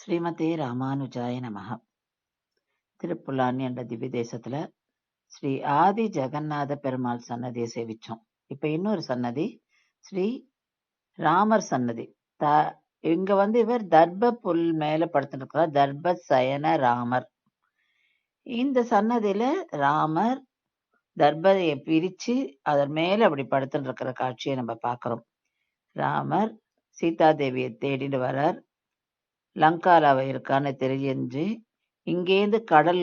ஸ்ரீமதே ராமானுஜாய நமஹ. திருப்புல்லானி என்ற திவ்ய தேசத்துல ஸ்ரீ ஆதி ஜெகநாத பெருமாள் சன்னதியை சேவிச்சோம். இப்ப இன்னொரு சன்னதி ஸ்ரீ ராமர் சன்னதி. இங்க இவர் தர்ப புல் மேல படுத்துட்டு இருக்கிறார். தர்ப சயன ராமர். இந்த சன்னதியில ராமர் தர்பதையை பிரிச்சு அதன் மேல அப்படி படுத்துட்டு இருக்கிற காட்சியை நம்ம பார்க்கிறோம். ராமர் சீதாதேவியை தேடிட்டு வரார். லங்கால அவ இருக்கான்னு தெரிஞ்சு இங்கேருந்து கடல்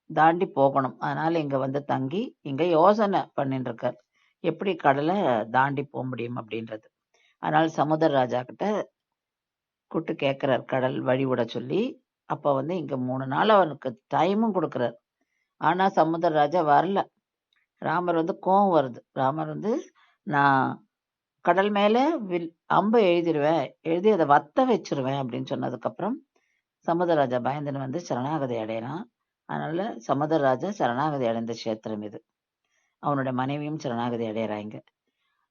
தாண்டி போகணும். அதனால இங்க தங்கி இங்க யோசனை பண்ணிட்டு இருக்கார். எப்படி கடலை தாண்டி போக முடியும் அப்படின்றது. அதனால சமுத்திர ராஜா கிட்ட கூட்டு கேட்கிறார் கடல் வழி விட சொல்லி. அப்ப இங்க 3 நாள் அவனுக்கு டைமும் கொடுக்கிறார். ஆனா சமுத்திர ராஜா வரல. ராமர் கோவம் வருது. ராமர் நான் கடல் மேல அம்பை எழுதி அதை வத்த வச்சிருவேன் அப்படின்னு சொன்னதுக்கு அப்புறம் சமுத்திரராஜா பயந்துன்னு சரணாகதி அடையறான். அதனால சமுத்திரராஜா சரணாகதி அடைந்த கஷேத்திரம் இது. அவனுடைய மனைவியும் சரணாகதி அடையறாங்க.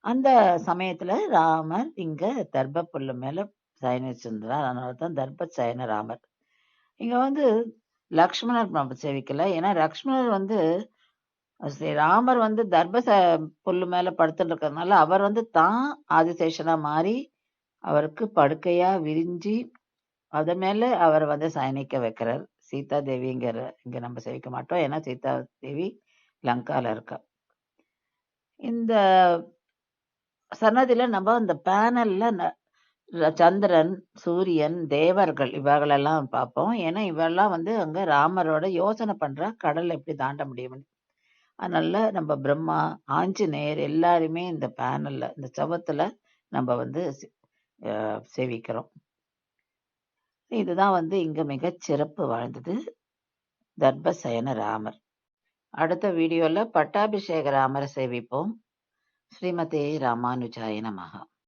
அந்த சமயத்துல ராமர் இங்க தர்ப புல்லு மேல சயனிச்சிருந்தார். அதனாலதான் தர்ப சயன ராமர். இங்க லக்ஷ்மணர் நம்ம சேவிக்கல. ஏன்னா லக்ஷ்மணர் ராமர் தர்ப புல்லு மேல படுத்துட்டு இருக்கிறதுனால அவர் தான் ஆதிசேஷனா மாறி அவருக்கு படுக்கையா விரிஞ்சி அத மேல அவர் சயனிக்க வைக்கிறார். சீதா தேவிங்கிற இங்க நம்ம சேவிக்க மாட்டோம். ஏன்னா சீதா தேவி லங்கால இருக்கா. இந்த சன்னதியில நம்ம அந்த பேனல்ல சந்திரன், சூரியன், தேவர்கள் இவர்களெல்லாம் பார்ப்போம். ஏன்னா இவெல்லாம் அங்க ராமரோட யோசனை பண்றா கடல் எப்படி தாண்ட முடியும். அதனால நம்ம பிரம்மா, ஆஞ்சநேயர் எல்லாருமே இந்த பேனல்ல இந்த சவத்துல நம்ம சேவிக்கிறோம். இதுதான் இங்க மிகச் சிறப்பு வாழ்ந்தது தர்பசயன ராமர். அடுத்த வீடியோல பட்டாபிஷேக ராமரை சேவிப்போம். ஸ்ரீமதே ராமானுஜாய நமஹ.